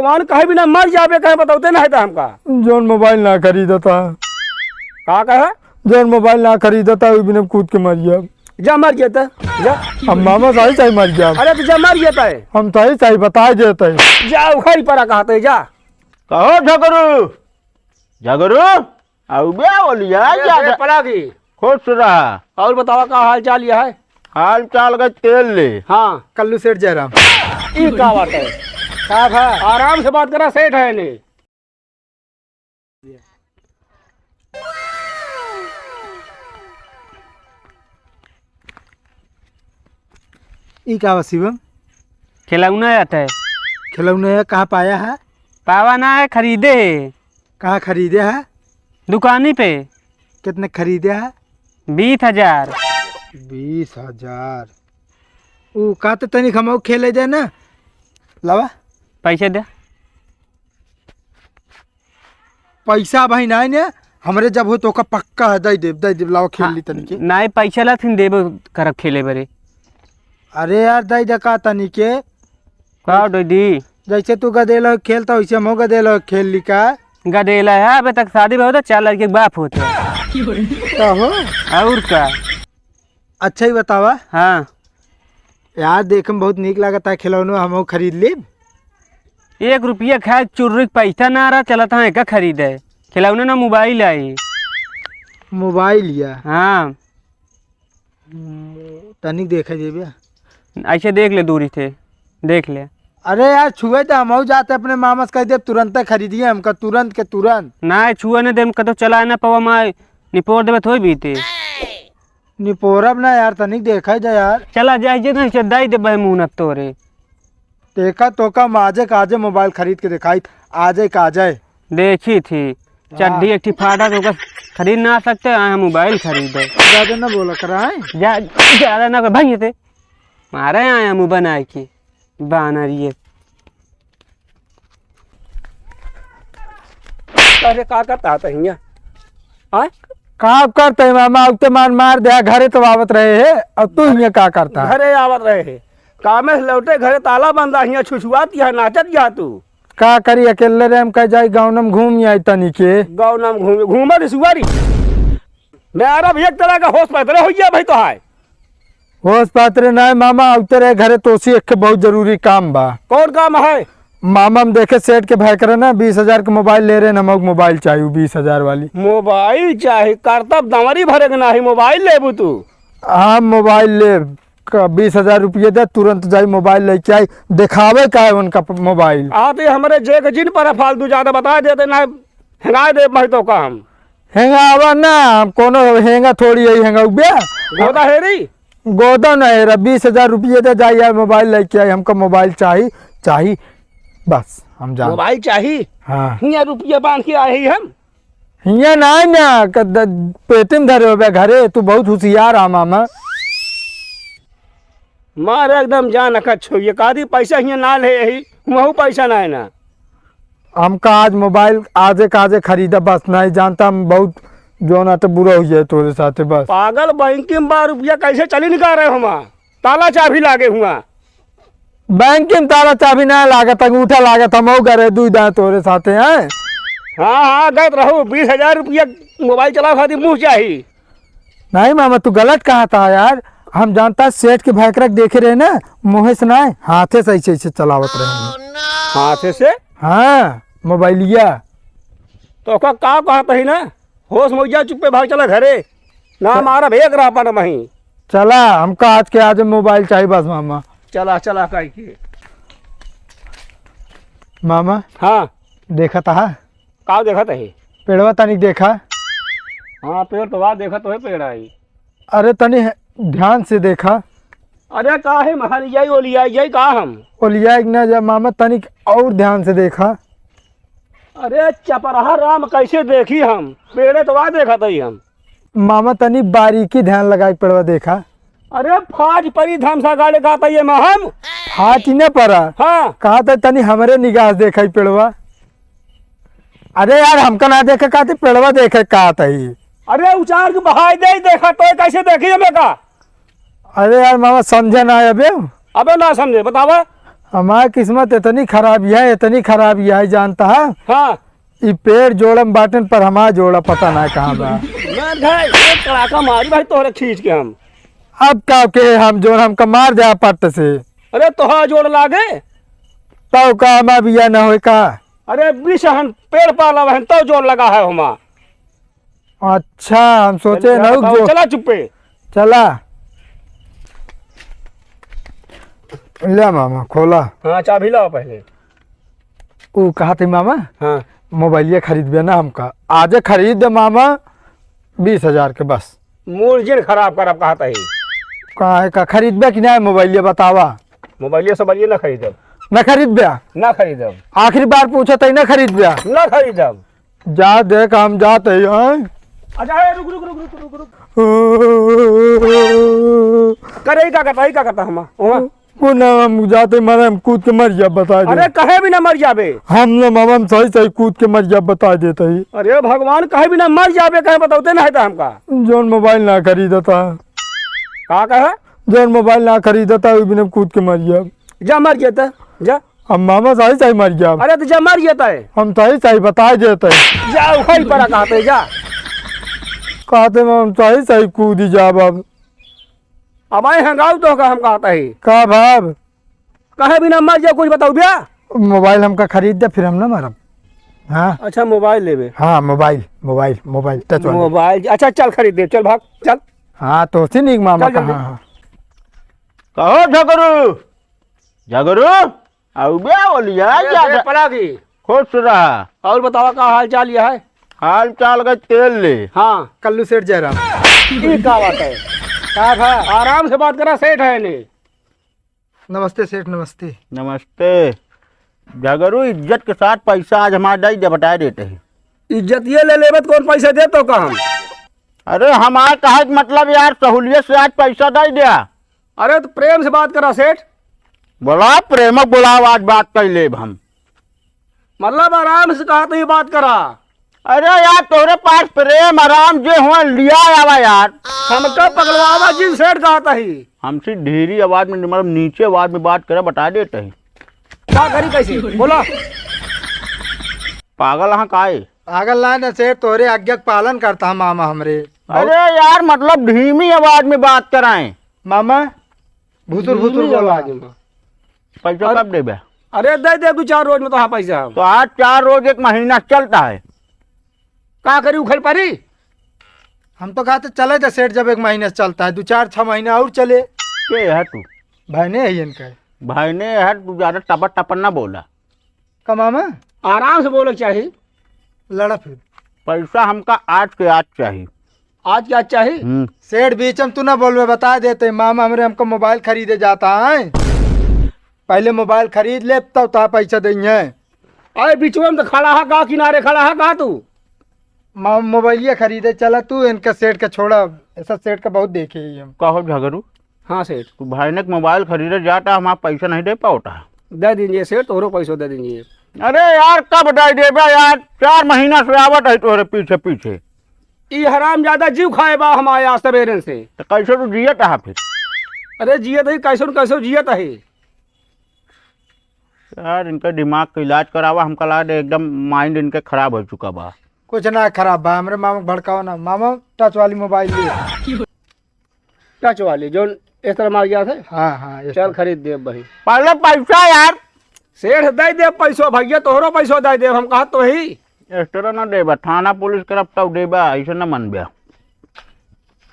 भगवान कहे भी ना मर जावे कहे बताते ना है तो हमका जोन मोबाइल ना खरीदता का कहे जोन मोबाइल ना खरीदता वही बिना कूद के मर गया। जा मर गया था जा हम मामा सही सही मर गया। अरे तो जा मर गया है हम सही सही बता देते हैं। जा उखड़ी पड़ा कहते जा कहो झगरू झगरू आउ बे बोलिया जा पड़ा की खुश रहा। और बतावा का हाल चाल यह है। हाल चाल का तेल ले। हाँ कल्लू सेठ जयराम ये का बात है साहब है आराम से बात करा सेठ है नहीं ई का शिवम खिलौना आता है। खिलौने कहाँ पाया है? पावा ना है, खरीदे है कहाँ खरीदे है? दुकानी पे। कितने खरीदे है? 20,000। 20,000 वो का तो तनिक हम खेले जाए ना लावा पैसे दे। पैसा भाई ना ने हमरे जब हो तो का पक्का है दे दे लावा खेल ली तनिक। ना पैसा ला थिन देबो करब खेले बरे। अरे यार दे दे का तनिक का दी जैसे तू गदेला खेलता वैसे हम गदेला खेल ली का। गदेला है अबे तक शादी में होता 4 लड़के के बाप होते का हो और का। अच्छा ही बतावा। हाँ यार देखम बहुत निक लागत है खिलौना हम खरीद ली। 1 रुपया खाए चुर्री पैसा ना रहा चलता है का खरीदे खिलौने ना मोबाइल आई। मोबाइल या हाँ तनिक देखा जेबे ऐसे देख ले दूरी से देख ले। अरे यार छुए तो हम जाते अपने मामा से कह दे तुरंत खरीदिए हमका तुरंत के तुरंत। ना छुआ ने दे कतो चला ना पवा माँ निपोर देवे थोड़ी बीते निपोरब ना यार तनिक देखा जा यार। चला जाए ना दाई दे बह मुँह तोरे। देखा तो का आजे काजे मोबाइल खरीद के दिखाई आजे काजे देखी थी चड्डी एक फाटा तो खरीद ना सकते आए मोबाइल खरीदे। ज्यादा ना बोला कराए ज्यादा ना भाई थे मारे आया मुँह बनाए की बानर ये। अरे का करता था हिया हाँ का करते है मामा उते मार दे घरे तो आवत रहे है अब तू हिया का करता है? घरे आवत रहे है कामे से लौटे घरे ताला बंदा हिया छुछुआती है नाचत जा तू का करी अकेले रे हम कह जाई गाँव में घूम आई तनिके गाँव नाम घूमे सुआरी मेरा भी एक तरह का होश पैतरे हो गया भाई तो है। होश पात्रे ना मामा उतरे घरे तोसी एक बहुत जरूरी काम बा। कौन काम है? मामा हम देखे सेठ के भाई करे ना 20,000 का मोबाइल ले रहे नमक मोबाइल चाहिए 20,000 वाली मोबाइल चाहिए करतब दमरी भरे के नहीं मोबाइल लेबू तू। हाँ मोबाइल ले 20,000 रुपये दे तुरंत जाई मोबाइल लेके आई दिखावे का है उनका मोबाइल। आते हमारे जेक जिन पर फालतू ज्यादा बता देते ना हिंगा दे भाई तो काम हेंगा आवा ना कोनो हेंगा थोड़ी है हेंगा उबिया गोदा है री गोदा ना है 20,000 रुपये दे जाई यार मोबाइल लेके आई हमको मोबाइल चाहिए बस हम जा मोबाइल चाहिए। हाँ हिया रुपया बांध के आए ही हम हिया ना पेटे में धरे हो घरे तू बहुत होशियार आ मामा। मारे एकदम जान अखा छोइए कादी पैसा हिया ना ले ही वहू पैसा ना है ना हमका आज मोबाइल आजे काजे खरीदा बस नहीं जानता हम बहुत जो ना तो बुरा हो जाए तोरे साथ बस। पागल बैंक में 12 रुपया कैसे चली निकाल रहे हो ताला चाबी लागे हुआ बैंक में तारा चाबी ना लागत अंगूठा लागत हम करे दू दा तोरे साथ हैं। हाँ गए रहो 20,000 रुपया मोबाइल चला खाती मुँह चाहिए। नहीं मामा तू गलत कहा था यार हम जानता सेठ के भाई देखे रहे ना मुँह से ना हाथे से ऐसे चलावत रहे हाथे से हाँ मोबाइलिया तो का कहता ही ना होश मौजा चुप्पे भाग चला घरे ना हमारा भेग रहा पर वहीं चला हमका आज के आज मोबाइल चाहिए बस मामा। चला चला कह के मामा हाँ देखा था का देखा है पेड़वा तनिक देखा। हाँ पेड़ तो बात देखा तो है पेड़ आई। अरे तनी ध्यान से देखा। अरे का है महालियाई ओलियाई का हम ओलिया ना जब मामा तनिक और ध्यान से देखा। अरे चपराहा राम कैसे देखी हम पेड़े तो बात देखा था हम मामा तनी बारीकी ध्यान लगा पेड़वा देखा। अरे फाज परी धमसा गाड़े कहता ये हम हाथ ही न पड़ा। हाँ कहा था तनी हमारे निगाह देखा पेड़वा। अरे यार हमका ना देखे कहा थी पेड़वा देखे कहा था ही। अरे उचार के बहाई दे देखा तो कैसे देखी हमें का। अरे यार मामा समझे ना अबे अबे ना समझे बतावा। हमारी किस्मत इतनी खराबी है जानता है। हाँ ये पेड़ जोड़म बाटन पर हमारा जोड़ा पता ना कहाँ बा। मैं भाई एक कड़ाका मारी भाई तोहरे खींच के हम। अब का के हम जोड़ हमका मार जा पट से अरे तोहा जोड़ लागे। तो का हमारा बिया न हो का। अरे बीस हन पेड़ पाला हन तो जोड़ लगा है हमा। अच्छा हम सोचे न जो चला चुप्पे। चला ले मामा खोला। हाँ चाबी लाओ पहले। वो कहा थे मामा हाँ मोबाइलिया खरीद बे ना हमका आज खरीद दे मामा 20,000 के बस। मूर्जिन खराब कर अब कहा था ही। कहा का खरीद बे कि नहीं मोबाइलिया बतावा। मोबाइल सब ना खरीदब। न खरीद बे ना खरीदब। आखिरी बार पूछा था न खरीद बे। ना खरीदब। जा देख हम जाते हैं। अच्छा रुक रुक रुक रुक रुक रुक करे का करता हम वो ना हम जाते मरे हम कूद के मर जा बता दे। अरे कहे भी ना मर जाबे। हम ना मामा हम सही कूद के मर जा बता देते ही। अरे भगवान कहे भी ना मर जाबे कहे बताते ना है था हमका। जोन मोबाइल ना खरीदता का कहे जोन मोबाइल ना खरीदता वो बिना कूद के मर जा। जा मर जाता जा। हम मामा सही मर जा। अरे तो जा मर जाता है। हम सही बता देते जा उखाई पड़ा कहते जा। कहते हम सही कूदी जा अब आए हंगाऊ तो हम कहता है का भाव कहे भी ना मर जा कुछ बताओ भैया। मोबाइल हमका खरीद दे फिर हम ना मरब। हाँ अच्छा मोबाइल लेबे। हाँ मोबाइल टच वाला मोबाइल अच्छा चल खरीद दे चल भाग चल। हाँ तो उसी नहीं मामा चल जल्दी। हाँ कहो झगरू आउ बे बोलिया जा पलागी। खुश रहा। और बतावा का हाल चाल यह है। हाल चाल का तेल ले। हाँ कल्लू सेठ जयराम ये क्या बात है। क्या था आराम से बात करा सेठ है ने। नमस्ते सेठ नमस्ते। नमस्ते झगरू इज्जत के साथ पैसा आज हमारा दे बता देते हैं। इज्जत ये ले लेबे तो कौन पैसे दे तो कहा। अरे हमारा कहा मतलब यार सहूलियत से आज पैसा दे दिया। अरे तो प्रेम से बात करा सेठ। बोला प्रेमक बुलाओ आज बात कर ले हम। मतलब आराम से कहा तो ये बात करा। अरे यार तोरे पास प्रेम आराम जे हुआ लिया आवा यार। हमका पगलवावा जिन सेठ कहता ही। हमसे धीरी आवाज में मतलब नीचे आवाज में बात करे बता देते हैं। क्या करी कैसे बोला। पागल हाँ काहे। पागल ना न सेठ तोरे आज्ञा का पालन करता है मामा हमरे। अरे यार मतलब धीमी आवाज में बात कराएं। मामा भूसुर बोला। पैसा कब देबे। अरे दे दे 2-4 रोज में तो हाँ पैसा। तो आज 4 रोज 1 महीना चलता है। का करी उखल पारी। हम तो कहते चले थे सेठ जब 1 महीने से चलता है 2-4-6 महीना और चले। के है तू भाई ने है इनका भाई ने है तू ज्यादा टपर टपर ना बोला। का मामा आराम से बोले चाहिए। लड़ा फिर पैसा हमका आज के आज चाहिए। आज क्या चाहिए। सेठ बीच में तू ना बोलवे बता देते मामा हमरे हमको मोबाइल खरीदे जाता है। पहले मोबाइल खरीद ले तब तो पैसा देंगे। अरे बीचवा में तो खड़ा है का किनारे खड़ा है का तू। मोबाइलिया खरीदे चला तू इनका सेठ का छोड़ा ऐसा सेठ का बहुत देखे ही हम। कहो झगरू हाँ सेठ तू भाई ने मोबाइल खरीदे जाता हमारा पैसा नहीं दे पाता। दे दीजिए सेठ तोरो पैसों दे दीजिए। अरे यार कब दे देबे यार 4 महीना से आवत है तोरे पीछे पीछे। ई हराम ज्यादा जीव खाए बा हमारे आज सवेरे से। तो कैसे तू जियत है फिर। अरे जियत है कैसो जियत है। यार इनका दिमाग का इलाज करावा हमका लगा एकदम माइंड इनके खराब हो चुका बा। कुछ ना खराब बा हमरे मामा भड़काओ ना मामा टच वाली मोबाइल ले। टच वाली जो इस तरह मार गया थे। हाँ चल खरीद दे भाई। पहले पैसा यार सेठ दे दे पैसो भैया तोहरो पैसो दे दे हम कहा तो ही। इस तरह ना देबा थाना पुलिस करब तब देबा ऐसे ना मन बा।